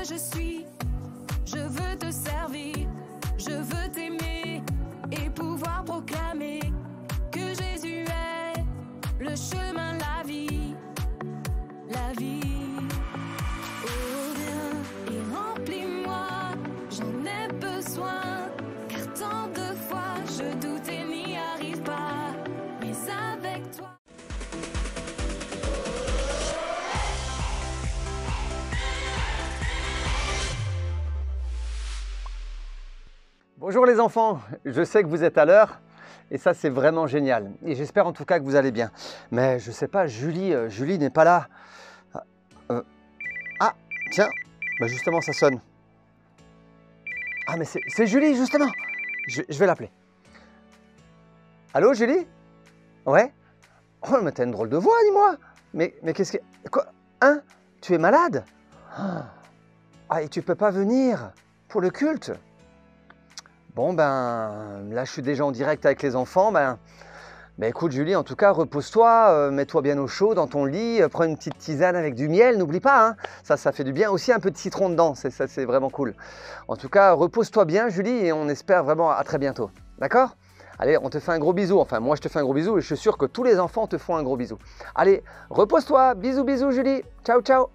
je suis. Je veux te servir, je veux t'aimer et pouvoir proclamer que Jésus est le chemin, la vie, la vie. Oh viens et remplis-moi, j'en ai besoin, car tant de fois je doute et n'y arrive pas, mais avec toi. Bonjour les enfants, je sais que vous êtes à l'heure et ça c'est vraiment génial. Et j'espère en tout cas que vous allez bien. Mais je sais pas, Julie n'est pas là. Ah, tiens, bah justement ça sonne. Ah mais c'est Julie justement, je vais l'appeler. Allô Julie? Ouais? Oh mais t'as une drôle de voix, dis-moi. Mais qu'est-ce que... Quoi? Hein? Tu es malade? Ah et tu peux pas venir pour le culte? Bon ben, là je suis déjà en direct avec les enfants, ben écoute Julie, en tout cas repose-toi, mets-toi bien au chaud dans ton lit, prends une petite tisane avec du miel, n'oublie pas, hein, ça fait du bien, aussi un peu de citron dedans, c'est vraiment cool. En tout cas, repose-toi bien Julie et on espère vraiment à très bientôt, d'accord? Allez, on te fait un gros bisou, enfin moi je te fais un gros bisou et je suis sûr que tous les enfants te font un gros bisou. Allez, repose-toi, bisous bisous Julie, ciao ciao.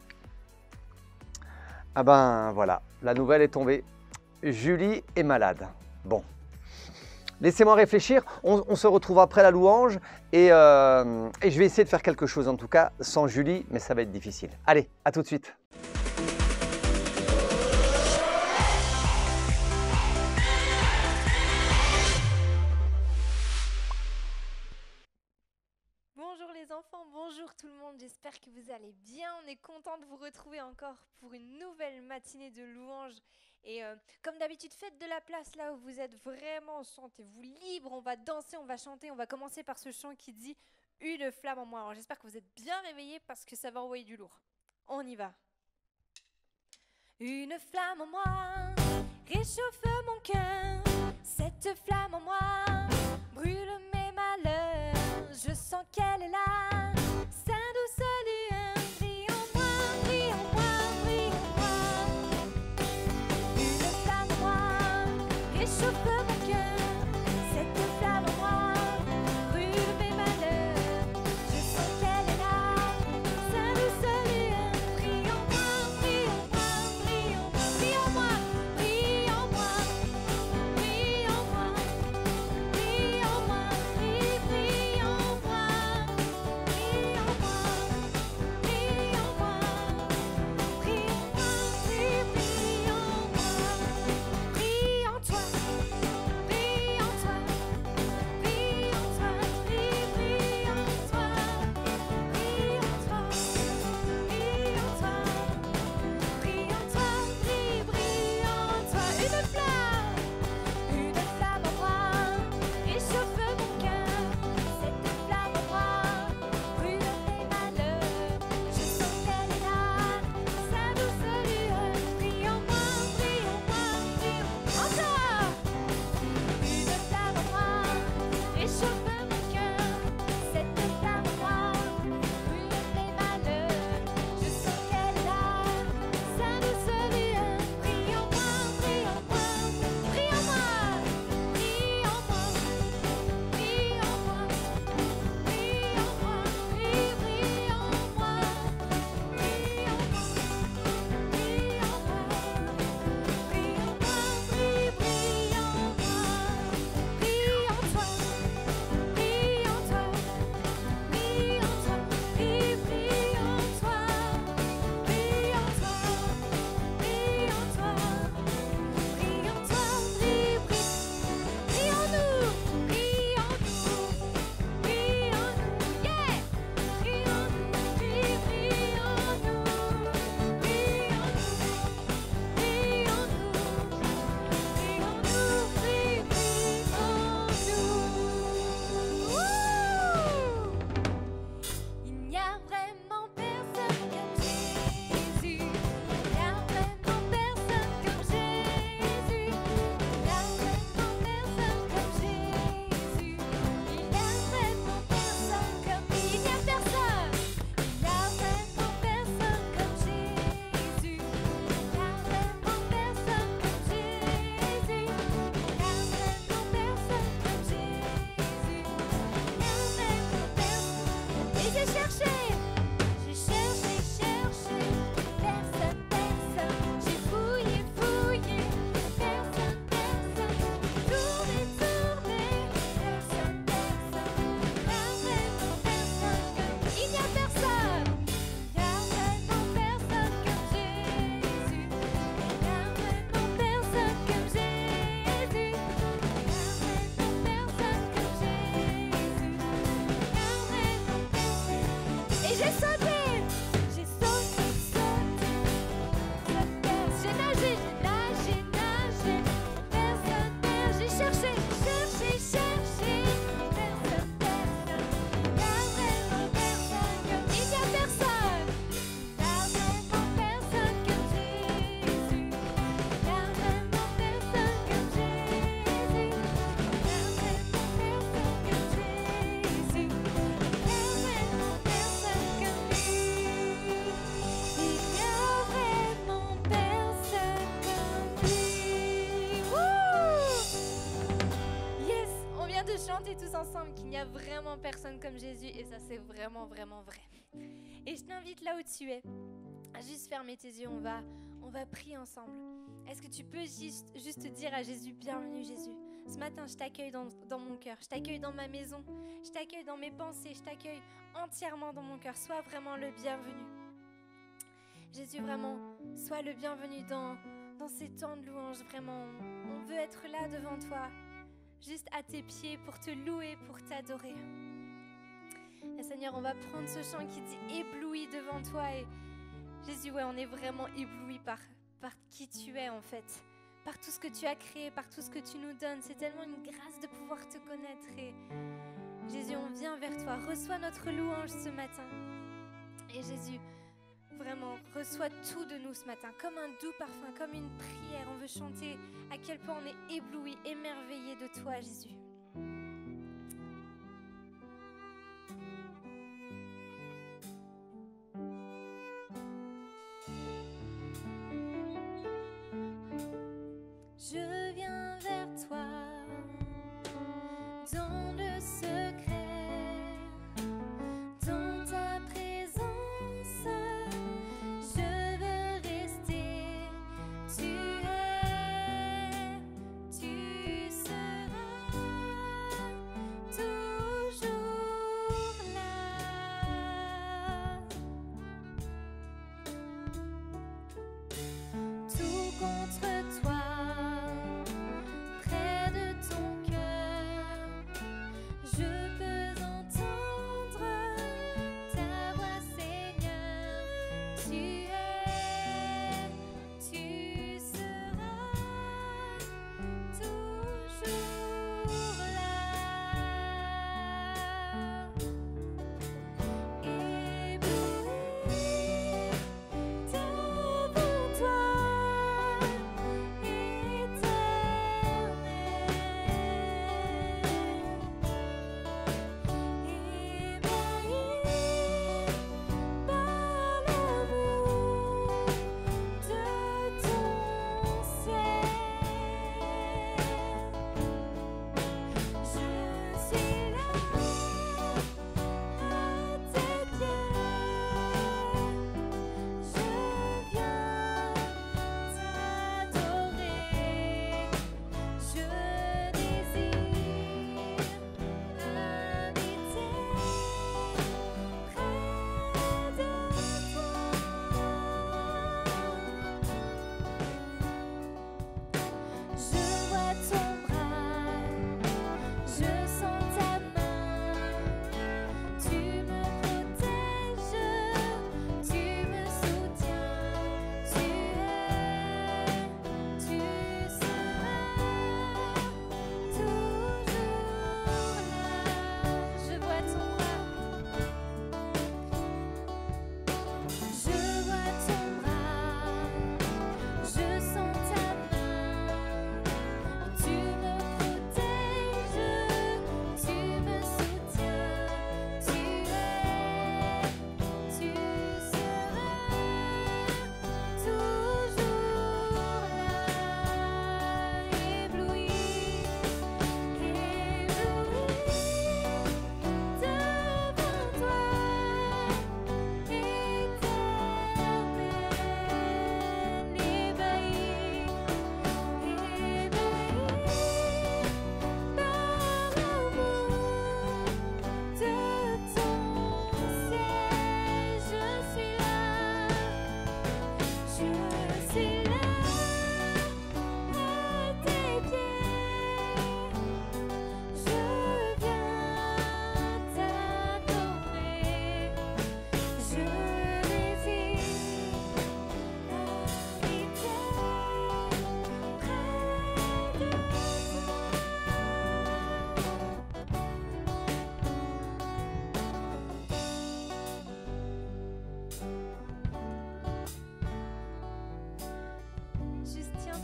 Ah ben voilà, la nouvelle est tombée, Julie est malade. Bon, laissez-moi réfléchir, on se retrouve après la louange et je vais essayer de faire quelque chose en tout cas sans Julie, mais ça va être difficile. Allez, à tout de suite. Bonjour les enfants, bonjour tout le monde, j'espère que vous allez bien. On est content de vous retrouver encore pour une nouvelle matinée de louange. Et comme d'habitude, faites de la place là où vous êtes vraiment, sentez-vous libre, on va danser, on va chanter, on va commencer par ce chant qui dit « Une flamme en moi ». Alors j'espère que vous êtes bien réveillés parce que ça va envoyer du lourd. On y va. Une flamme en moi réchauffe mon cœur, cette flamme en moi brûle mes malheurs, je sens qu'elle est là, sa douce lueur brille en moi, brille en moi, brille en moi. Une flamme en moi réchauffe mon cœur, cette flamme en moi brûle mes malheurs, je sens qu'elle est là, sa douce lueur brille en moi, brille en moi, brille en moi, brille en moi, brille en moi, brille en moi, brille en moi, brille en moi. J'ai sauté, j'ai sauté, sauté, sauté. J'ai nagé, personne, personne. J'ai cherché, cherché, cherché, personne, personne. Y'a vraiment personne comme il y a personne. Y'a vraiment personne comme Jésus. Y'a vraiment personne comme Jésus. Y'a vraiment personne comme Jésus. Y'a vraiment personne comme lui. Il y a vraiment personne comme lui. Wouh! Yes, on vient de chanter tous ensemble qu'il n'y a vraiment personne comme Jésus et ça c'est vraiment vraiment vrai. Et je t'invite là où tu es à juste fermer tes yeux, on va prier ensemble. Est-ce que tu peux juste dire à Jésus, bienvenue Jésus. Ce matin, je t'accueille dans mon cœur, je t'accueille dans ma maison, je t'accueille dans mes pensées, je t'accueille entièrement dans mon cœur. Sois vraiment le bienvenu. Jésus, vraiment, sois le bienvenu dans ces temps de louange. Vraiment, on veut être là devant toi, juste à tes pieds pour te louer, pour t'adorer. Et Seigneur, on va prendre ce chant qui dit ébloui devant toi. Et Jésus, ouais, on est vraiment ébloui par qui tu es en fait, par tout ce que tu as créé, par tout ce que tu nous donnes. C'est tellement une grâce de pouvoir te connaître. Et Jésus, on vient vers toi. Reçois notre louange ce matin. Et Jésus, vraiment, reçois tout de nous ce matin, comme un doux parfum, comme une prière. On veut chanter à quel point on est ébloui, émerveillé de toi, Jésus. Je viens vers toi dans le secret, dans ta présence, je veux rester. Tu es, tu seras toujours là. Tout contre toi. Je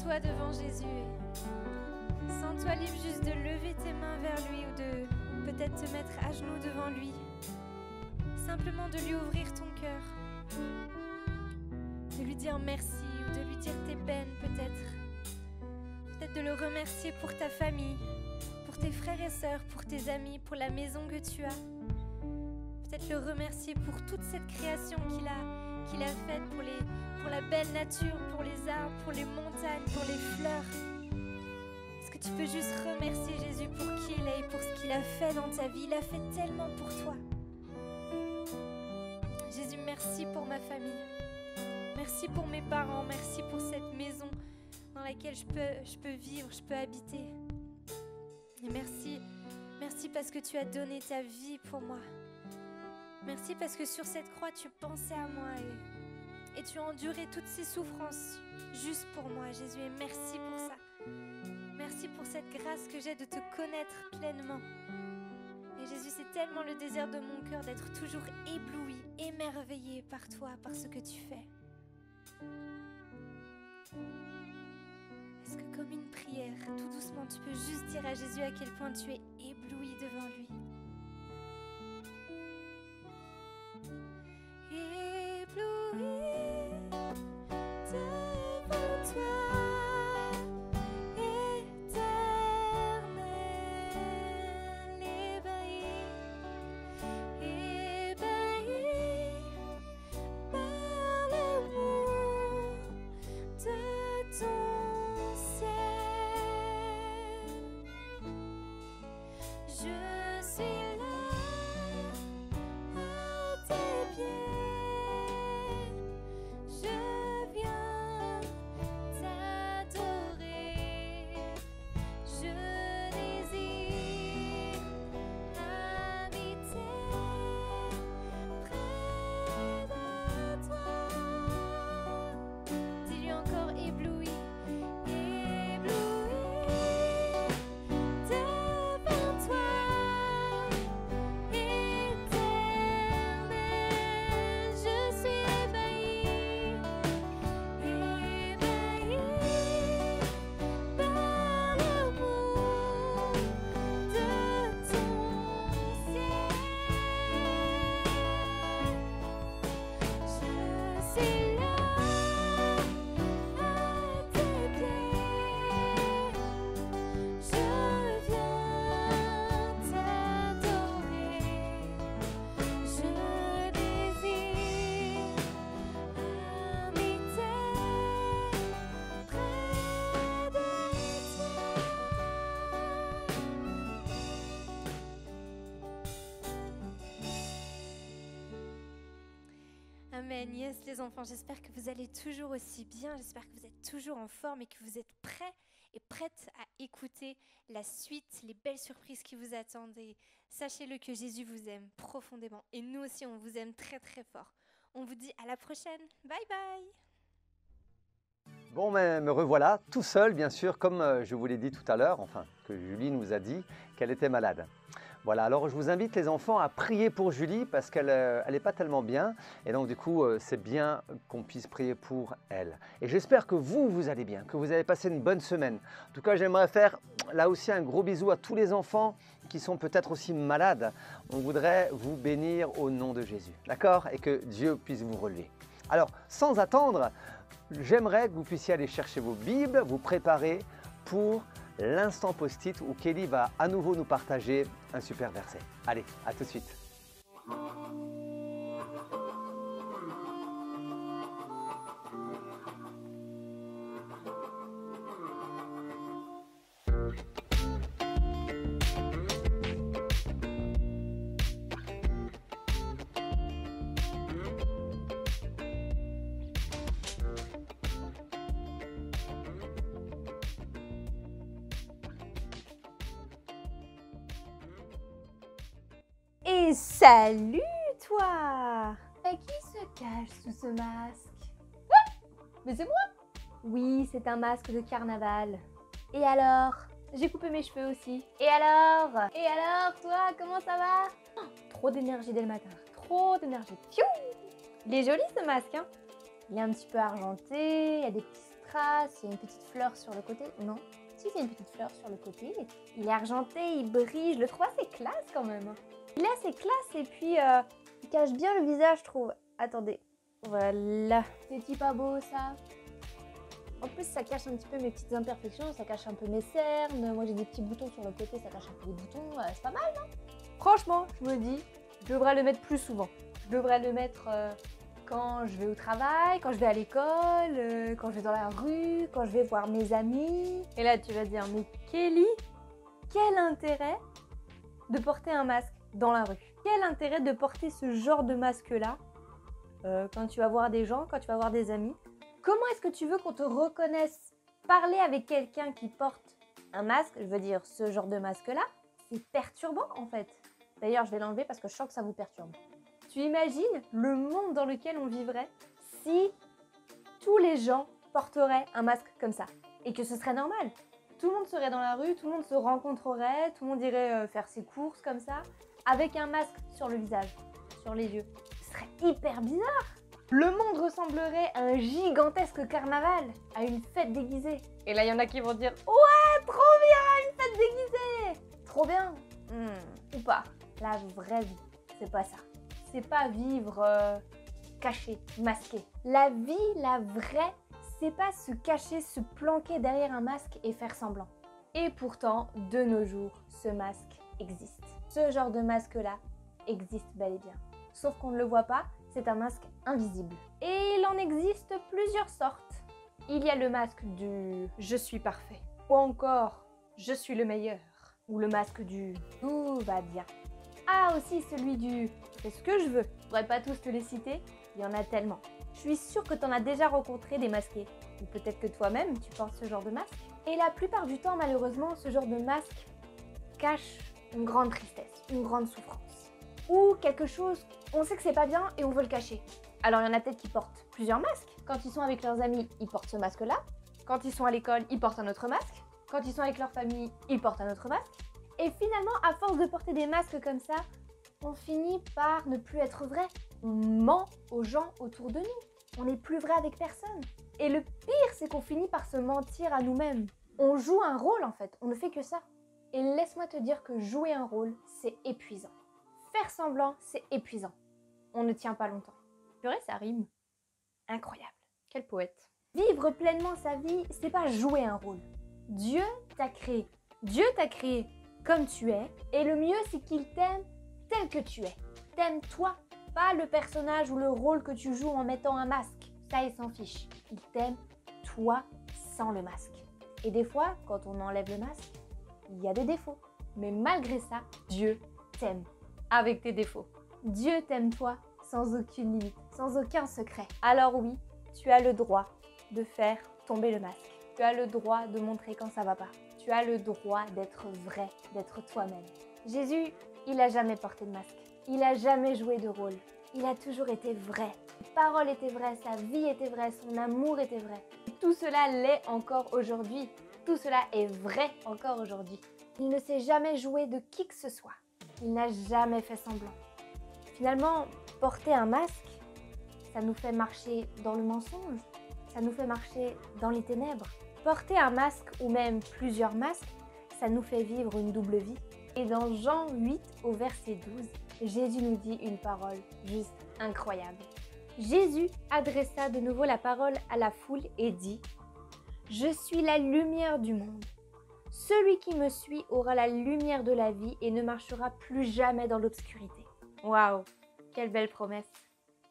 Sens-toi devant Jésus. Sens-toi libre juste de lever tes mains vers lui ou de peut-être te mettre à genoux devant lui. Simplement de lui ouvrir ton cœur. De lui dire merci ou de lui dire tes peines peut-être. Peut-être de le remercier pour ta famille, pour tes frères et sœurs, pour tes amis, pour la maison que tu as. Peut-être le remercier pour toute cette création qu'il a faite, pour la belle nature, pour les arbres, pour les montagnes, pour les fleurs. Est-ce que tu peux juste remercier Jésus pour qui il est et pour ce qu'il a fait dans ta vie? Il a fait tellement pour toi. Jésus, merci pour ma famille. Merci pour mes parents. Merci pour cette maison dans laquelle je peux vivre, je peux habiter. Et merci parce que tu as donné ta vie pour moi. Merci parce que sur cette croix, tu pensais à moi et tu as enduré toutes ces souffrances juste pour moi, Jésus. Et merci pour ça. Merci pour cette grâce que j'ai de te connaître pleinement. Et Jésus, c'est tellement le désir de mon cœur d'être toujours ébloui, émerveillé par toi, par ce que tu fais. Est-ce que comme une prière, tout doucement, tu peux juste dire à Jésus à quel point tu es ébloui devant lui? Ébloui devant toi, éternel, ébahi par l'amour de ton ciel. Je suis là à tes pieds. Je viens t'adorer. Je désire habiter près de toi. Dis-lui encore ébloui, ébloui devant toi, éternel. Je suis ébahi par l'amour de ton ciel. Je suis là à tes pieds. Je viens t'adorer. Je désire habiter près de toi. Amen. Yes, les enfants, j'espère que vous allez toujours aussi bien. J'espère que vous êtes toujours en forme et que vous êtes prêts et prêtes à écouter la suite, les belles surprises qui vous attendent. Et sachez-le que Jésus vous aime profondément. Et nous aussi, on vous aime très très fort. On vous dit à la prochaine. Bye bye. Bon, mais me revoilà, tout seul, bien sûr, comme je vous l'ai dit tout à l'heure, enfin, que Julie nous a dit qu'elle était malade. Voilà, alors je vous invite les enfants à prier pour Julie parce qu'elle n'est pas tellement bien. Et donc du coup, c'est bien qu'on puisse prier pour elle. Et j'espère que vous allez bien, que vous avez passé une bonne semaine. En tout cas, j'aimerais faire là aussi un gros bisou à tous les enfants qui sont peut-être aussi malades. On voudrait vous bénir au nom de Jésus, d'accord? Et que Dieu puisse vous relever. Alors, sans attendre, j'aimerais que vous puissiez aller chercher vos Bibles, vous préparer pour l'instant post-it où Kelly va à nouveau nous partager un super verset. Allez, à tout de suite. Et salut toi! Et qui se cache sous ce masque? Ah, mais c'est moi! Oui, c'est un masque de carnaval. Et alors? J'ai coupé mes cheveux aussi. Et alors? Et alors, toi, comment ça va? Oh, trop d'énergie dès le matin. Trop d'énergie. Pfiou! Il est joli ce masque, hein? Il est un petit peu argenté, il y a des petits strass. trace, il y a une petite fleur sur le côté. Non, si, il y a une petite fleur sur le côté. Il est argenté, il brille, je le trouve assez classe quand même. Il est assez classe et puis il cache bien le visage, je trouve. Attendez, voilà. C'est pas beau ça? En plus, ça cache un petit peu mes petites imperfections, ça cache un peu mes cernes. Moi, j'ai des petits boutons sur le côté, ça cache un peu les boutons. C'est pas mal, non? Franchement, je me dis, je devrais le mettre plus souvent. Je devrais le mettre quand je vais au travail, quand je vais à l'école, quand je vais dans la rue, quand je vais voir mes amis. Et là, tu vas dire, mais Kelly, quel intérêt de porter un masque dans la rue? Quel intérêt de porter ce genre de masque-là quand tu vas voir des gens, quand tu vas voir des amis? Comment est-ce que tu veux qu'on te reconnaisse? Parler avec quelqu'un qui porte un masque, je veux dire ce genre de masque-là, c'est perturbant en fait. D'ailleurs, je vais l'enlever parce que je sens que ça vous perturbe. Tu imagines le monde dans lequel on vivrait si tous les gens porteraient un masque comme ça et que ce serait normal? Tout le monde serait dans la rue, tout le monde se rencontrerait, tout le monde irait faire ses courses comme ça, avec un masque sur le visage, sur les yeux. Ce serait hyper bizarre. Le monde ressemblerait à un gigantesque carnaval, à une fête déguisée. Et là, il y en a qui vont dire « Ouais, trop bien, une fête déguisée !» Trop bien ou pas. La vraie vie, c'est pas ça. C'est pas vivre caché, masqué. La vie, la vraie, c'est pas se cacher, se planquer derrière un masque et faire semblant. Et pourtant, de nos jours, ce masque existe. Ce genre de masque-là existe bel et bien. Sauf qu'on ne le voit pas, c'est un masque invisible. Et il en existe plusieurs sortes. Il y a le masque du « je suis parfait » ou encore « je suis le meilleur » ou le masque du « tout va bien ». Ah, aussi celui du « fais ce que je veux ». Je pourrais pas tous te les citer, il y en a tellement. Je suis sûre que tu en as déjà rencontré des masqués. Ou peut-être que toi-même, tu portes ce genre de masque. Et la plupart du temps, malheureusement, ce genre de masque cache une grande tristesse, une grande souffrance. Ou quelque chose, on sait que c'est pas bien et on veut le cacher. Alors il y en a peut-être qui portent plusieurs masques. Quand ils sont avec leurs amis, ils portent ce masque-là. Quand ils sont à l'école, ils portent un autre masque. Quand ils sont avec leur famille, ils portent un autre masque. Et finalement, à force de porter des masques comme ça, on finit par ne plus être vrai. On ment aux gens autour de nous. On n'est plus vrai avec personne. Et le pire, c'est qu'on finit par se mentir à nous-mêmes. On joue un rôle en fait, on ne fait que ça. Et laisse-moi te dire que jouer un rôle, c'est épuisant. Faire semblant, c'est épuisant. On ne tient pas longtemps. Purée, ça rime. Incroyable. Quel poète. Vivre pleinement sa vie, c'est pas jouer un rôle. Dieu t'a créé. Dieu t'a créé comme tu es. Et le mieux, c'est qu'il t'aime tel que tu es. T'aime toi, pas le personnage ou le rôle que tu joues en mettant un masque. Ça, il s'en fiche. Il t'aime toi sans le masque. Et des fois, quand on enlève le masque, il y a des défauts. Mais malgré ça, Dieu t'aime avec tes défauts. Dieu t'aime toi sans aucune limite, sans aucun secret. Alors oui, tu as le droit de faire tomber le masque. Tu as le droit de montrer quand ça va pas. Tu as le droit d'être vrai, d'être toi-même. Jésus, il a jamais porté de masque. Il a jamais joué de rôle. Il a toujours été vrai. Sa parole était vraie, sa vie était vraie, son amour était vrai. Et tout cela l'est encore aujourd'hui. Tout cela est vrai encore aujourd'hui. Il ne s'est jamais joué de qui que ce soit. Il n'a jamais fait semblant. Finalement, porter un masque, ça nous fait marcher dans le mensonge, ça nous fait marcher dans les ténèbres. Porter un masque ou même plusieurs masques, ça nous fait vivre une double vie. Et dans Jean 8 au verset 12, Jésus nous dit une parole juste incroyable. Jésus adressa de nouveau la parole à la foule et dit « Je suis la lumière du monde. Celui qui me suit aura la lumière de la vie et ne marchera plus jamais dans l'obscurité. » Waouh, quelle belle promesse!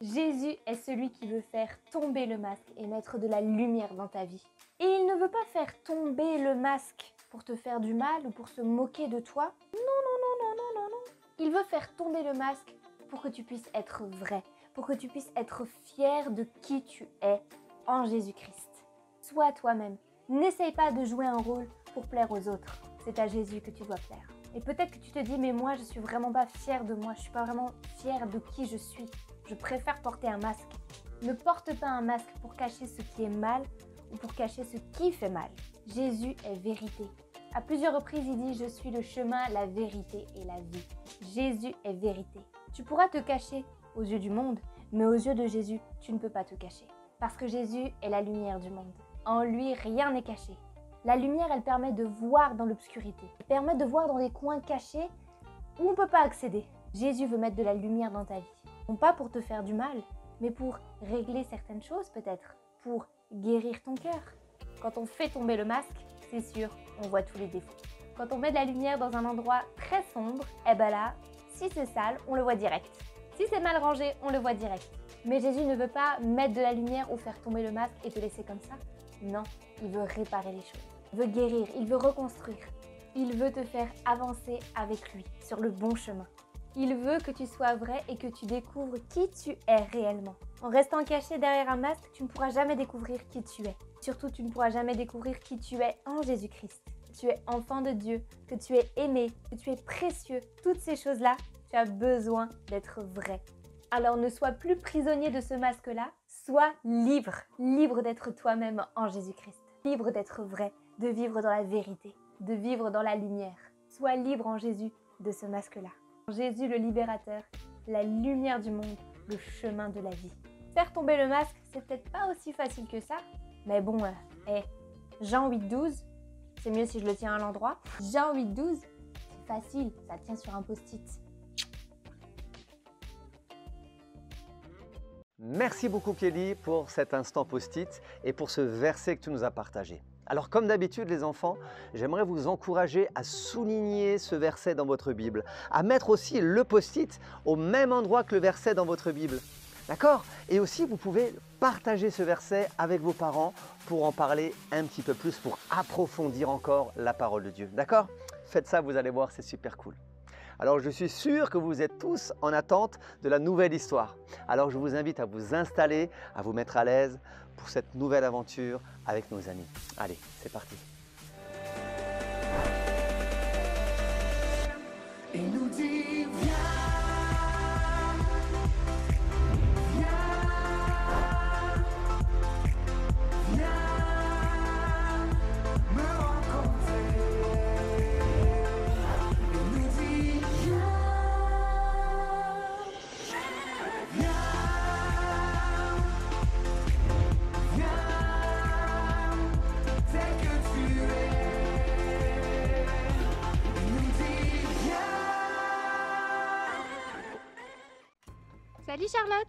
Jésus est celui qui veut faire tomber le masque et mettre de la lumière dans ta vie. Et il ne veut pas faire tomber le masque pour te faire du mal ou pour se moquer de toi. Non, non, non, non, non, non, non. Il veut faire tomber le masque pour que tu puisses être vrai, pour que tu puisses être fier de qui tu es en Jésus-Christ. Sois toi-même. N'essaye pas de jouer un rôle pour plaire aux autres. C'est à Jésus que tu dois plaire. Et peut-être que tu te dis, mais moi, je suis vraiment pas fière de moi. Je suis pas vraiment fière de qui je suis. Je préfère porter un masque. Ne porte pas un masque pour cacher ce qui est mal ou pour cacher ce qui fait mal. Jésus est vérité. À plusieurs reprises, il dit « Je suis le chemin, la vérité et la vie ». Jésus est vérité. Tu pourras te cacher aux yeux du monde, mais aux yeux de Jésus, tu ne peux pas te cacher. Parce que Jésus est la lumière du monde. En lui, rien n'est caché. La lumière, elle permet de voir dans l'obscurité. Elle permet de voir dans des coins cachés où on ne peut pas accéder. Jésus veut mettre de la lumière dans ta vie. Non pas pour te faire du mal, mais pour régler certaines choses peut-être, pour guérir ton cœur. Quand on fait tomber le masque, c'est sûr, on voit tous les défauts. Quand on met de la lumière dans un endroit très sombre, eh ben là, si c'est sale, on le voit direct. Si c'est mal rangé, on le voit direct. Mais Jésus ne veut pas mettre de la lumière ou faire tomber le masque et te laisser comme ça. Non, il veut réparer les choses. Il veut guérir, il veut reconstruire. Il veut te faire avancer avec lui sur le bon chemin. Il veut que tu sois vrai et que tu découvres qui tu es réellement. En restant caché derrière un masque, tu ne pourras jamais découvrir qui tu es. Surtout, tu ne pourras jamais découvrir qui tu es en Jésus-Christ. Tu es enfant de Dieu, que tu es aimé, que tu es précieux. Toutes ces choses-là, tu as besoin d'être vrai. Alors ne sois plus prisonnier de ce masque-là, sois libre. Libre d'être toi-même en Jésus-Christ. Libre d'être vrai, de vivre dans la vérité, de vivre dans la lumière. Sois libre en Jésus de ce masque-là. Jésus le libérateur, la lumière du monde, le chemin de la vie. Faire tomber le masque, c'est peut-être pas aussi facile que ça, mais bon, Jean 8,12, c'est mieux si je le tiens à l'endroit. Jean 8,12, c'est facile, ça tient sur un post-it. Merci beaucoup Kelly pour cet instant post-it et pour ce verset que tu nous as partagé. Alors comme d'habitude les enfants, j'aimerais vous encourager à souligner ce verset dans votre Bible, à mettre aussi le post-it au même endroit que le verset dans votre Bible. D'accord? Et aussi vous pouvez partager ce verset avec vos parents pour en parler un petit peu plus, pour approfondir encore la parole de Dieu. D'accord? Faites ça, vous allez voir, c'est super cool. Alors je suis sûr que vous êtes tous en attente de la nouvelle histoire. Alors je vous invite à vous installer, à vous mettre à l'aise pour cette nouvelle aventure avec nos amis. Allez, c'est parti. Il nous dit viens, viens, viens me rencontrer. Il nous dit viens, viens, viens, tel que tu es. Il nous dit viens. Salut Charlotte.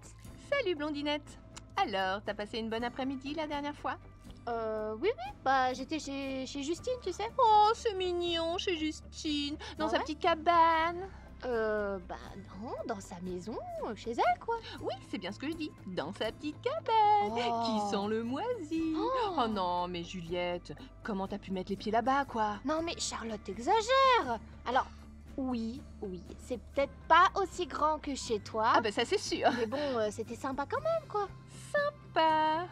Salut Blondinette. Alors, t'as passé une bonne après-midi la dernière fois? Oui, bah j'étais chez Justine, tu sais. Oh, c'est mignon chez Justine, dans Ah sa ouais petite cabane. Bah non, dans sa maison, chez elle, quoi. Oui, c'est bien ce que je dis, dans sa petite cabane, Oh. qui sent le moisi. Oh. Oh non, mais Juliette, comment t'as pu mettre les pieds là-bas, quoi? Non mais Charlotte exagère. Alors, oui, c'est peut-être pas aussi grand que chez toi. Ah bah ça c'est sûr. Mais bon, c'était sympa quand même, quoi. Pas.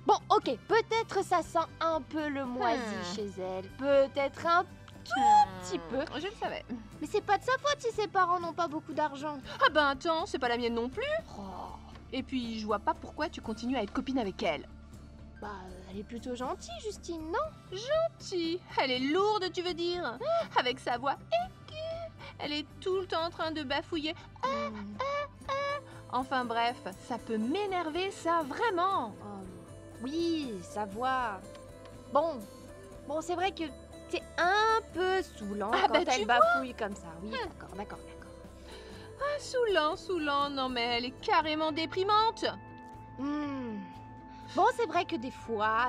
Bon, ok, peut-être ça sent un peu le moisi chez elle. Peut-être un petit peu. Je le savais. Mais c'est pas de sa faute si ses parents n'ont pas beaucoup d'argent. Ah ben attends, c'est pas la mienne non plus. Oh, Et puis, je vois pas pourquoi tu continues à être copine avec elle. bah, elle est plutôt gentille, Justine, non? Si, elle est lourde, tu veux dire? Avec sa voix aiguë. Elle est tout le temps en train de bafouiller. Hmm. Enfin bref, ça peut m'énerver, ça, vraiment. Oui, sa voix. Bon, c'est vrai que t'es un peu saoulant Ah, quand bah, tu elle bafouille comme ça. Oui, d'accord. Ah, saoulant, non mais elle est carrément déprimante. Hmm. Bon, c'est vrai que des fois,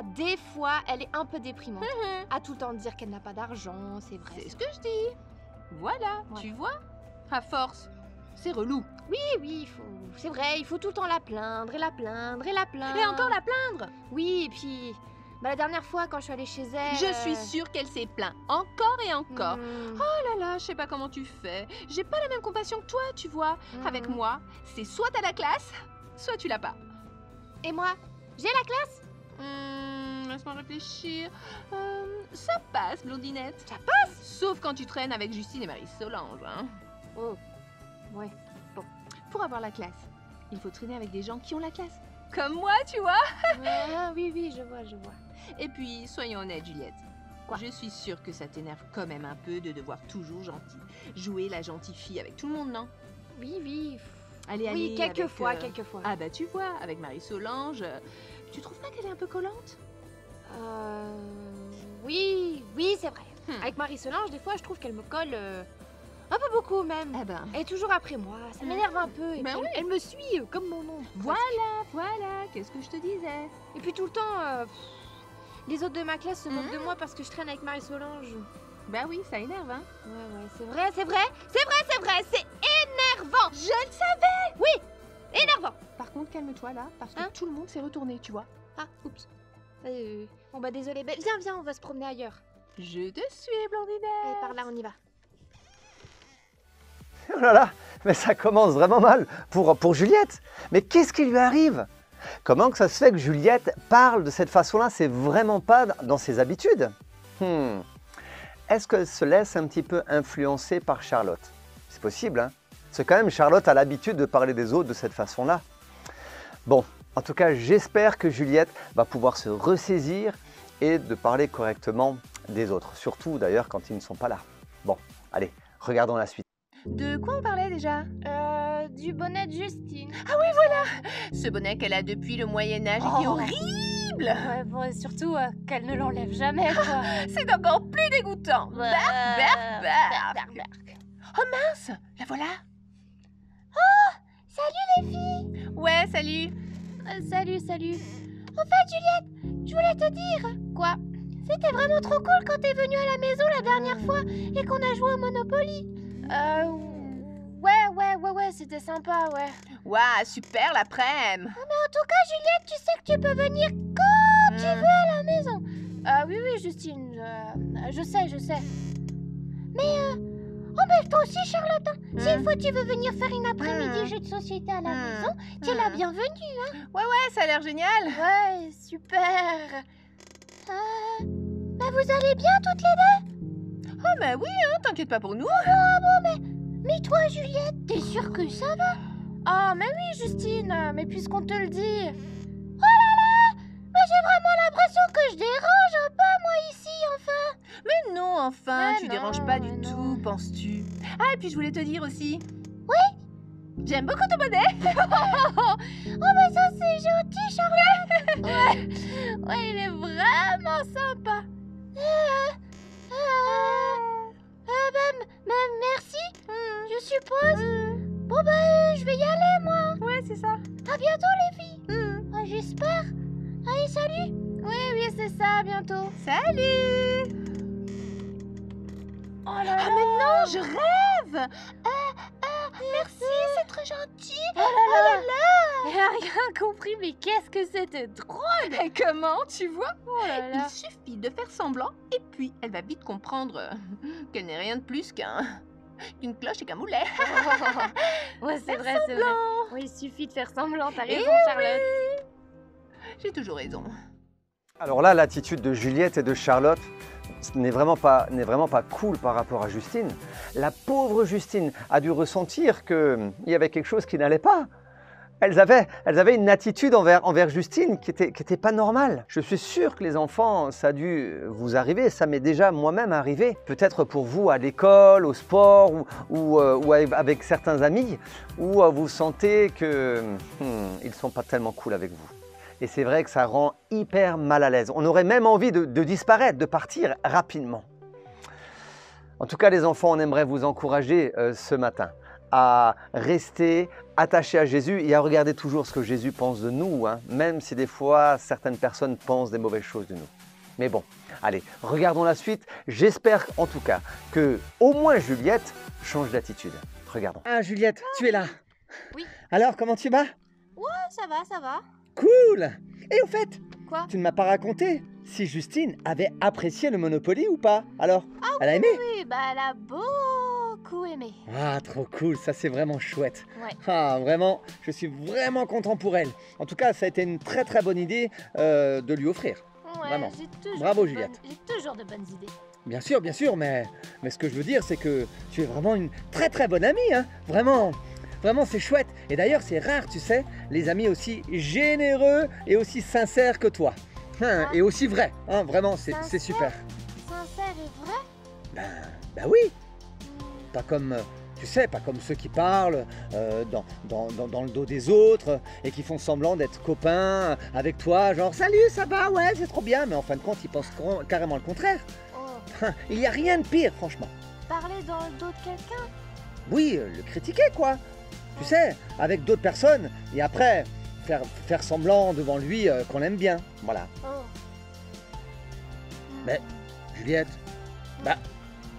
elle est un peu déprimante. À tout le temps dire qu'elle n'a pas d'argent, c'est vrai. C'est ce que je dis. Voilà, tu vois? À force, c'est relou. Oui, c'est vrai, il faut tout le temps la plaindre, et la plaindre. Et encore la plaindre. Oui, et puis, bah, la dernière fois, quand je suis allée chez elle... Je suis sûre qu'elle s'est plaint encore et encore. hmm, Oh là là, je sais pas comment tu fais. J'ai pas la même compassion que toi, tu vois. Avec moi, c'est soit t'as la classe, soit tu l'as pas. Et moi, j'ai la classe? Laisse-moi réfléchir. Ça passe, Blondinette. Ça passe? Sauf quand tu traînes avec Justine et Marie-Solange. Hein. Oh, ouais. Pour avoir la classe, il faut traîner avec des gens qui ont la classe. Comme moi, tu vois. Ah, oui, je vois. Et puis, soyons honnêtes, Juliette. Quoi? Je suis sûre que ça t'énerve quand même un peu de devoir toujours jouer la gentille fille avec tout le monde, non? Oui. Allez, Oui, avec, quelquefois. Ah bah tu vois, avec Marie-Solange, tu trouves pas qu'elle est un peu collante? Oui, c'est vrai. Avec Marie-Solange, des fois, je trouve qu'elle me colle un peu beaucoup même. Eh ben, Elle est toujours après moi, ça m'énerve un peu. Et Ben puis oui. elle me suit comme mon nom. voilà, qu'est-ce que je te disais? Et puis tout le temps, les autres de ma classe se moquent de moi parce que je traîne avec Marie-Solange. Bah oui, ça énerve, hein. Ouais, c'est vrai, c'est énervant. Je le savais. Oui, énervant. Par contre, calme-toi là, parce que Hein? tout le monde s'est retourné, tu vois. Ah, oups. Bon bah désolé, viens, on va se promener ailleurs. Je te suis, Blondinette. Allez, par là, on y va. Oh là là, mais ça commence vraiment mal pour Juliette. Mais qu'est-ce qui lui arrive? Comment que ça se fait que Juliette parle de cette façon-là? C'est vraiment pas dans ses habitudes. Est-ce qu'elle se laisse un petit peu influencer par Charlotte? C'est possible, hein? C'est quand même Charlotte a l'habitude de parler des autres de cette façon-là. Bon, en tout cas, j'espère que Juliette va pouvoir se ressaisir et de parler correctement des autres. Surtout d'ailleurs quand ils ne sont pas là. Bon, allez, regardons la suite. De quoi on parlait déjà? Du bonnet de Justine. Ah oui, voilà! Ce bonnet qu'elle a depuis le Moyen-Âge et qui est horrible! Ouais, bon, et surtout qu'elle ne l'enlève jamais, quoi. C'est encore plus dégoûtant! Bark! Oh mince! La voilà! Salut les filles. Ouais, salut! Salut. En fait, Juliette, je voulais te dire. Quoi? C'était vraiment trop cool quand t'es venue à la maison la dernière fois et qu'on a joué au Monopoly. Ouais, c'était sympa, ouais. Waouh, super l'après-midi! En tout cas, Juliette, tu sais que tu peux venir quand tu veux à la maison. Oui, Justine, je sais. Mais, toi aussi, Charlotte, hein. Si une fois tu veux venir faire une après-midi jeu de société à la maison, tu es la bienvenue, hein. Ouais, ça a l'air génial! Ouais, super. Vous allez bien toutes les deux? Ah bah oui, hein, t'inquiète pas pour nous! Mais toi, Juliette, t'es sûre que ça va? Ah, mais oui, Justine, mais puisqu'on te le dit. Oh là là! Mais j'ai vraiment l'impression que je dérange un peu, moi, ici, enfin. Mais non, enfin, Mais tu non, déranges pas du mais non. tout, penses-tu? Ah, et puis je voulais te dire aussi. Oui? J'aime beaucoup ton bonnet! Oh, mais ça, c'est gentil, Charlotte. Ouais, il est vraiment sympa. Merci, je suppose. Bon, je vais y aller, moi. Ouais, c'est ça. À bientôt, les filles. J'espère. Allez, salut. Oui, c'est ça, à bientôt. Salut! Oh là là. Ah, mais non, je rêve! Merci, c'est très gentil. Oh là là. Elle a rien compris, mais qu'est-ce que c'était drôle. Et comment, tu vois? Oh là Il suffit de faire semblant et puis elle va vite comprendre qu'elle n'est rien de plus qu'une cloche et qu'un moulet. Ouais, c'est vrai, c'est vrai. Oui, il suffit de faire semblant, t'as raison, Eh Charlotte. J'ai toujours raison. Alors là, l'attitude de Juliette et de Charlotte n'est vraiment pas cool par rapport à Justine. La pauvre Justine a dû ressentir qu'il y avait quelque chose qui n'allait pas. Elles avaient une attitude envers Justine qui était pas normale. Je suis sûr que les enfants, ça a dû vous arriver, ça m'est déjà moi-même arrivé. Peut-être pour vous à l'école, au sport ou avec certains amis, où vous sentez qu'ils ne sont pas tellement cool avec vous. Et c'est vrai que ça rend hyper mal à l'aise. On aurait même envie de disparaître, de partir rapidement. En tout cas, les enfants, on aimerait vous encourager ce matin à rester attachés à Jésus et à regarder toujours ce que Jésus pense de nous, hein, même si des fois, certaines personnes pensent des mauvaises choses de nous. Mais bon, allez, regardons la suite. J'espère en tout cas que au moins Juliette change d'attitude. Regardons. Ah, Juliette, tu es là. Oui. Alors, comment tu vas? Ça va. Cool! Et au fait, Quoi? tu ne m'as pas raconté si Justine avait apprécié le Monopoly ou pas. Alors, elle a aimé? Oui, elle a beaucoup aimé. Ah, trop cool, ça c'est vraiment chouette. Ouais. Ah, vraiment, je suis vraiment content pour elle. En tout cas, ça a été une très très bonne idée de lui offrir. Ouais, Vraiment. j'ai toujours Bravo, de Juliette. J'ai toujours de bonnes idées. Bien sûr, mais ce que je veux dire, c'est que tu es vraiment une très très bonne amie, hein. Vraiment, c'est chouette. Et d'ailleurs, c'est rare, tu sais, les amis aussi généreux et aussi sincères que toi. Et aussi vrais, hein. Vraiment, c'est super. Sincère et vrai? Ben oui, pas comme Tu sais, pas comme ceux qui parlent dans le dos des autres et qui font semblant d'être copains avec toi, genre salut, ça va, ouais, c'est trop bien, mais en fin de compte, ils pensent carrément le contraire. Oh, Il n'y a rien de pire, franchement. parler dans le dos de quelqu'un? Oui, le critiquer, quoi. Tu sais, avec d'autres personnes, et après, faire semblant devant lui qu'on l'aime bien. Voilà. Oh. Mais, Juliette, bah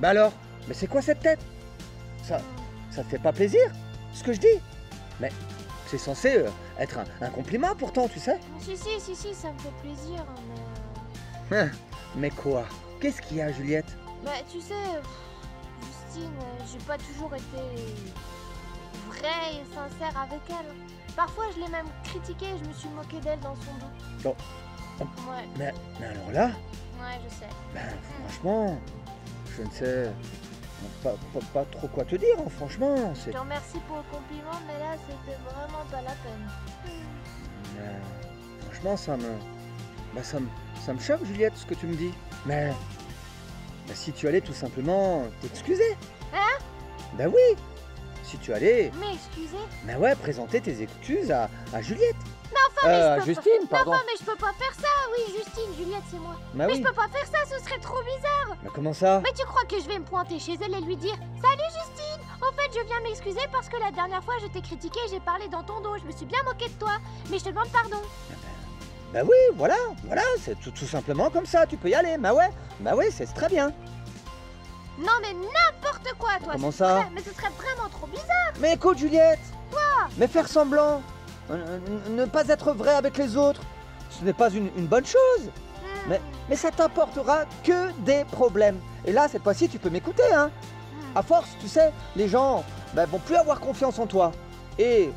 alors, mais c'est quoi cette tête? Ça te fait pas plaisir, ce que je dis? Mais c'est censé être un compliment pourtant, tu sais. Si, ça me fait plaisir, mais... Mais quoi? Qu'est-ce qu'il y a, Juliette? Bah, tu sais, Justine, j'ai pas toujours été vraie et sincère avec elle. Parfois, je l'ai même critiquée et je me suis moquée d'elle dans son dos. Oh. Ouais, Mais alors là, ouais, je sais. ben, franchement, je ne sais pas trop quoi te dire, hein, franchement. Je te remercie pour le compliment, mais là, c'était vraiment pas la peine. Franchement, ça me choque, Juliette, ce que tu me dis. Mais si tu allais tout simplement t'excuser. Hein? Ben oui, si tu allais, Mais excusez. ben ouais, présenter tes excuses à Juliette. Mais à je peux Justine, pas... pardon. Non, mais je peux pas faire ça. Oui, Justine, Juliette, c'est moi. Ben Mais oui. je peux pas faire ça, ce serait trop bizarre. Mais comment ça? Mais tu crois que je vais me pointer chez elle et lui dire Salut Justine, en fait je viens m'excuser parce que la dernière fois je t'ai critiqué et j'ai parlé dans ton dos, je me suis bien moquée de toi, mais je te demande pardon. Ben oui, voilà, c'est tout simplement comme ça, tu peux y aller. Ben ouais, c'est très bien. Non mais n'importe quoi toi. Comment ce ça? serait- Mais ce serait vraiment trop bizarre. Mais écoute, Juliette. Mais faire semblant, ne pas être vrai avec les autres, ce n'est pas une bonne chose. Mais ça t'apportera que des problèmes. Et là, cette fois-ci, tu peux m'écouter, hein. À force, tu sais, les gens vont plus avoir confiance en toi. Et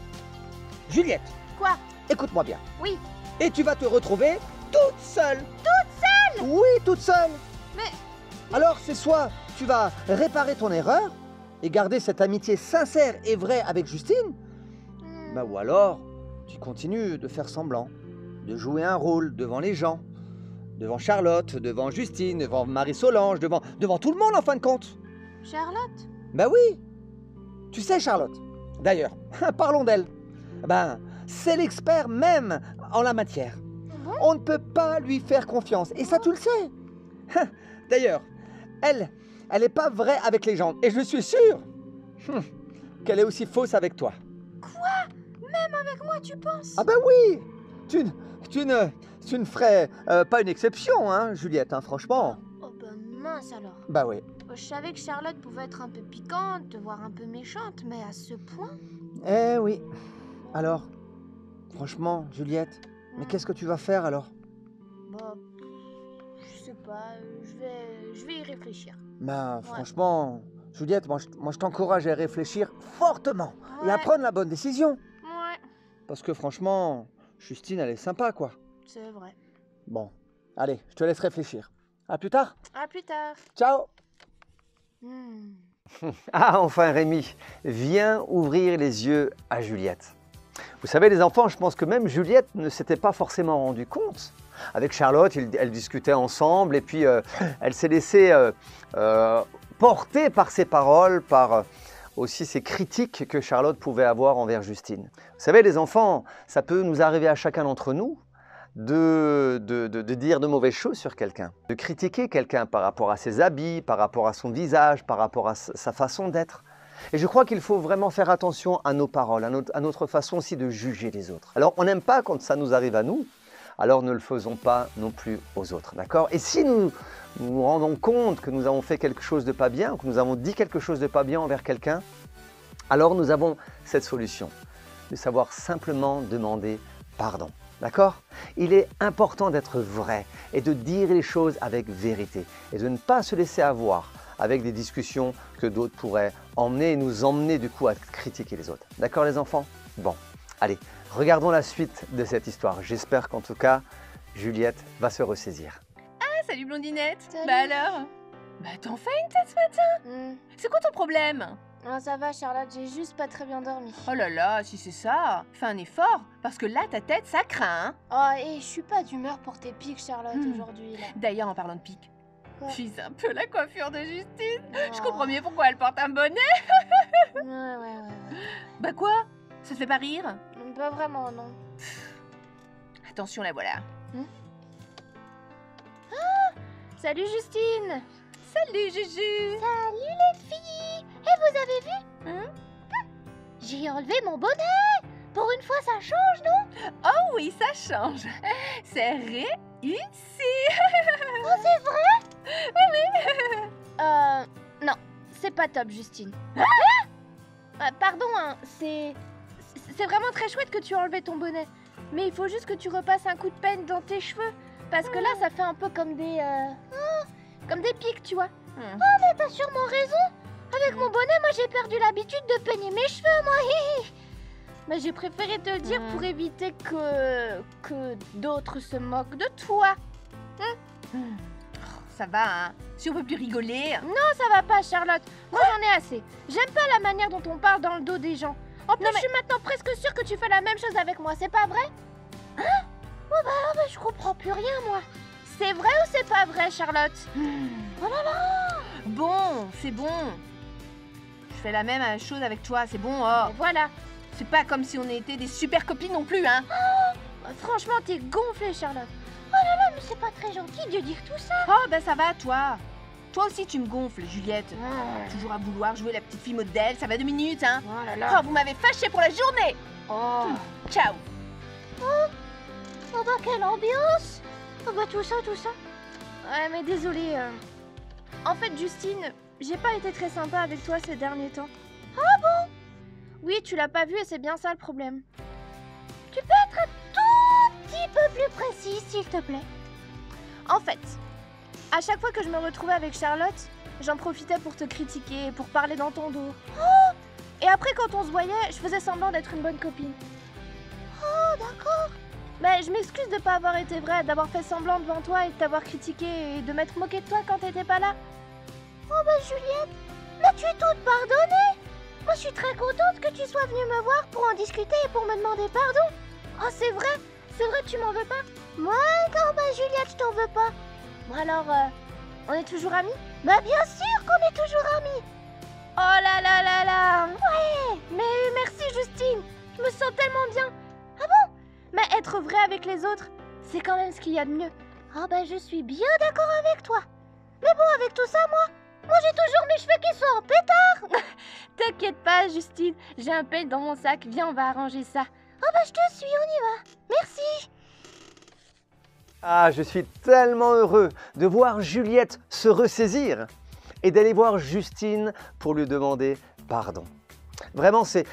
Juliette, Quoi? écoute-moi bien. Oui. Et tu vas te retrouver toute seule. Toute seule? Oui, toute seule. Mais- Alors, c'est soit tu vas réparer ton erreur et garder cette amitié sincère et vraie avec Justine, ou alors tu continues de faire semblant, de jouer un rôle devant les gens, devant Charlotte, devant Justine, devant Marie-Solange, devant tout le monde en fin de compte. Charlotte? Oui, tu sais Charlotte. D'ailleurs, parlons d'elle. C'est l'expert même en la matière. Bon. On ne peut pas lui faire confiance, et ça tu le sais. D'ailleurs, elle n'est pas vraie avec les gens, et je suis sûr qu'elle est aussi fausse avec toi. Même avec moi tu penses? Ah oui, tu ne ferais pas une exception, hein, Juliette, hein, franchement. Oh bah mince alors. Oui. Je savais que Charlotte pouvait être un peu piquante, voire un peu méchante, mais à ce point? Eh oui. Alors, franchement, Juliette, mais qu'est-ce que tu vas faire alors? Bah, je sais pas, je vais y réfléchir. Franchement, Juliette, moi je t'encourage à y réfléchir fortement et à Ouais. prendre la bonne décision. Ouais, Parce que franchement, Justine, elle est sympa, quoi. c'est vrai. Bon, allez, je te laisse réfléchir. À plus tard. À plus tard. Ciao. Ah, enfin Rémi, viens ouvrir les yeux à Juliette. Vous savez les enfants, je pense que même Juliette ne s'était pas forcément rendu compte. Avec Charlotte, elles discutaient ensemble et puis elle s'est laissée porter par ses paroles, par aussi ces critiques que Charlotte pouvait avoir envers Justine. Vous savez les enfants, ça peut nous arriver à chacun d'entre nous de dire de mauvaises choses sur quelqu'un, de critiquer quelqu'un par rapport à ses habits, par rapport à son visage, par rapport à sa façon d'être. Et je crois qu'il faut vraiment faire attention à nos paroles, à notre façon aussi de juger les autres. Alors on n'aime pas quand ça nous arrive à nous, alors ne le faisons pas non plus aux autres, d'accord? Et si nous nous rendons compte que nous avons fait quelque chose de pas bien, que nous avons dit quelque chose de pas bien envers quelqu'un, alors nous avons cette solution, de savoir simplement demander pardon. D'accord? Il est important d'être vrai et de dire les choses avec vérité et de ne pas se laisser avoir avec des discussions que d'autres pourraient emmener et nous emmener du coup à critiquer les autres. D'accord les enfants? Bon, allez, regardons la suite de cette histoire. J'espère qu'en tout cas, Juliette va se ressaisir. Ah, salut Blondinette. Salut. Bah alors? Bah t'en fais une tête ce matin? C'est quoi ton problème? Non, ça va Charlotte, j'ai juste pas très bien dormi. Oh là là, si c'est ça, fais un effort, parce que là ta tête ça craint. Hein. Oh, et je suis pas d'humeur pour tes pics Charlotte aujourd'hui là. D'ailleurs en parlant de pique, Puis c'est un peu la coiffure de Justine. Je Oh. comprends mieux pourquoi elle porte un bonnet. Ouais. Bah quoi? Ça te fait pas rire? Pas vraiment, non. Attention, la voilà. Salut Justine. Salut, Juju. Salut les filles. Et vous avez vu? J'ai enlevé mon bonnet. Pour une fois, ça change, non? Oh oui, ça change. C'est réussi. Oh, c'est vrai? Non, c'est pas top, Justine. Pardon, hein, c'est vraiment très chouette que tu aies enlevé ton bonnet. Mais il faut juste que tu repasses un coup de peigne dans tes cheveux. Parce que là, ça fait un peu comme des pics, tu vois. Mais t'as sûrement raison. Avec mon bonnet, moi, j'ai perdu l'habitude de peigner mes cheveux, moi. Mais j'ai préféré te le dire pour éviter que d'autres se moquent de toi. Ça va, hein. Si on peut plus rigoler. Non, ça va pas, Charlotte. Moi, j'en ai assez. J'aime pas la manière dont on parle dans le dos des gens. En plus, je suis maintenant presque sûre que tu fais la même chose avec moi, c'est pas vrai? Hein? Oh bah, je comprends plus rien, moi. C'est vrai ou c'est pas vrai, Charlotte? Oh là là! Bon, c'est bon. Je fais la même chose avec toi, c'est bon. Oh. Et voilà. C'est pas comme si on était des super copines non plus, hein. Franchement, t'es gonflée, Charlotte. Oh là là, mais c'est pas très gentil de dire tout ça. Oh, bah ça va, toi. Toi aussi, tu me gonfles, Juliette. Toujours à vouloir jouer la petite fille modèle, ça va 2 minutes, hein. Oh là là. Oh, vous m'avez fâché pour la journée. Oh. Ciao. Oh bah, quelle ambiance. Oh bah, tout ça. Ouais, mais désolée. En fait, Justine, j'ai pas été très sympa avec toi ces derniers temps. Ah bon? Oui, tu l'as pas vu et c'est bien ça le problème. Tu peux être un tout petit peu plus précis, s'il te plaît? En fait, à chaque fois que je me retrouvais avec Charlotte, j'en profitais pour te critiquer, pour parler dans ton dos. Oh! Et après, quand on se voyait, je faisais semblant d'être une bonne copine. Oh, d'accord. Mais je m'excuse de pas avoir été vraie, d'avoir fait semblant devant toi et de t'avoir critiqué et de m'être moquée de toi quand t'étais pas là. Oh bah Juliette, mais tu es toute pardonnée. Moi je suis très contente que tu sois venue me voir pour en discuter et pour me demander pardon. Oh c'est vrai, tu m'en veux pas? Moi non bah Juliette, je t'en veux pas. Bon alors, on est toujours amis? Bah bien sûr qu'on est toujours amis. Oh là là là là. Ouais, mais merci Justine, je me sens tellement bien. Ah bon? Mais être vrai avec les autres, c'est quand même ce qu'il y a de mieux. Ah bah je suis bien d'accord avec toi. Mais bon, avec tout ça, moi j'ai toujours mes cheveux qui sont en pétard. T'inquiète pas, Justine, j'ai un peigne dans mon sac. Viens, on va arranger ça. Ah bah je te suis, on y va. Merci. Ah, je suis tellement heureux de voir Juliette se ressaisir et d'aller voir Justine pour lui demander pardon. Vraiment, c'est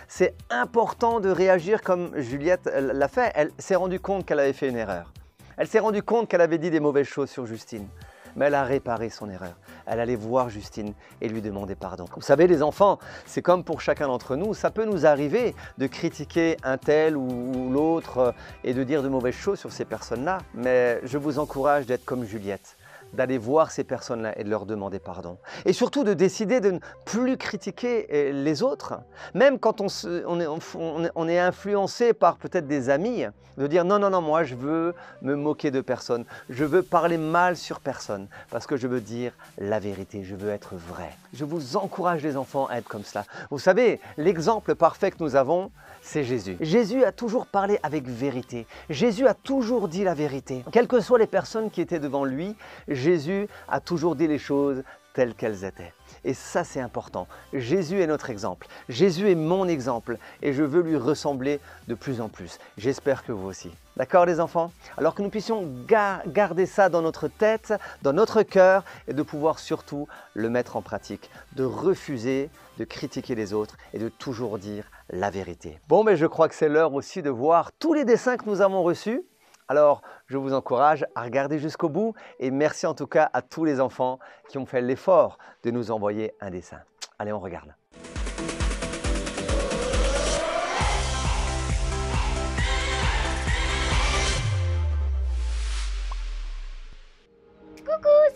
important de réagir comme Juliette l'a fait. Elle s'est rendue compte qu'elle avait fait une erreur. Elle s'est rendue compte qu'elle avait dit des mauvaises choses sur Justine. Mais elle a réparé son erreur. Elle allait voir Justine et lui demander pardon. Vous savez, les enfants, c'est comme pour chacun d'entre nous. Ça peut nous arriver de critiquer un tel ou l'autre et de dire de mauvaises choses sur ces personnes-là. Mais je vous encourage d'être comme Juliette, d'aller voir ces personnes-là et de leur demander pardon. Et surtout de décider de ne plus critiquer les autres, même quand on est influencé par peut-être des amis, de dire non, moi je veux me moquer de personne, je veux parler mal sur personne, parce que je veux dire la vérité, je veux être vrai. Je vous encourage les enfants à être comme cela. Vous savez, l'exemple parfait que nous avons, c'est Jésus. Jésus a toujours parlé avec vérité. Jésus a toujours dit la vérité. Quelles que soient les personnes qui étaient devant lui, Jésus a toujours dit les choses telles qu'elles étaient. Et ça, c'est important. Jésus est notre exemple. Jésus est mon exemple et je veux lui ressembler de plus en plus. J'espère que vous aussi. D'accord les enfants? Alors que nous puissions garder ça dans notre tête, dans notre cœur et de pouvoir surtout le mettre en pratique. De refuser de critiquer les autres et de toujours dire la vérité. Bon, mais je crois que c'est l'heure aussi de voir tous les dessins que nous avons reçus. Alors, je vous encourage à regarder jusqu'au bout et merci en tout cas à tous les enfants qui ont fait l'effort de nous envoyer un dessin. Allez, on regarde.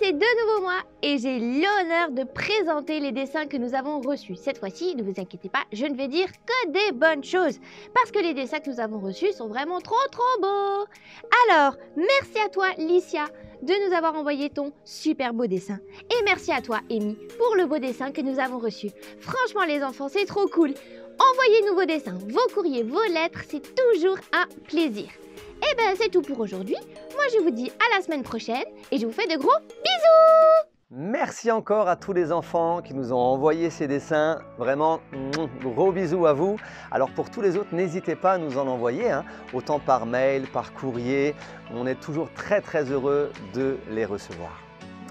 C'est de nouveau moi et j'ai l'honneur de présenter les dessins que nous avons reçus. Cette fois-ci, ne vous inquiétez pas, je ne vais dire que des bonnes choses parce que les dessins que nous avons reçus sont vraiment trop beaux. Alors, merci à toi Licia de nous avoir envoyé ton super beau dessin. Et merci à toi, Amy, pour le beau dessin que nous avons reçu. Franchement, les enfants, c'est trop cool. Envoyez-nous vos dessins, vos courriers, vos lettres, c'est toujours un plaisir. Et ben, c'est tout pour aujourd'hui. Moi, je vous dis à la semaine prochaine et je vous fais de gros bisous! Merci encore à tous les enfants qui nous ont envoyé ces dessins. Vraiment, gros bisous à vous. Alors pour tous les autres, n'hésitez pas à nous en envoyer, hein, autant par mail, par courrier. On est toujours très heureux de les recevoir.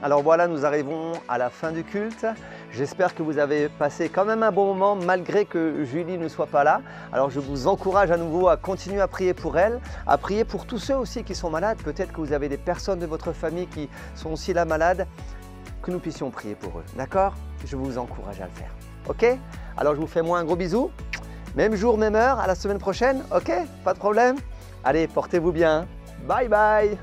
Alors voilà, nous arrivons à la fin du culte. J'espère que vous avez passé quand même un bon moment malgré que Julie ne soit pas là. Alors je vous encourage à nouveau à continuer à prier pour elle, à prier pour tous ceux aussi qui sont malades. Peut-être que vous avez des personnes de votre famille qui sont aussi là malades. Que nous puissions prier pour eux, d'accord? Je vous encourage à le faire, ok? Alors je vous fais moi un gros bisou, même jour, même heure, à la semaine prochaine, ok? Pas de problème? Allez, portez-vous bien, bye bye!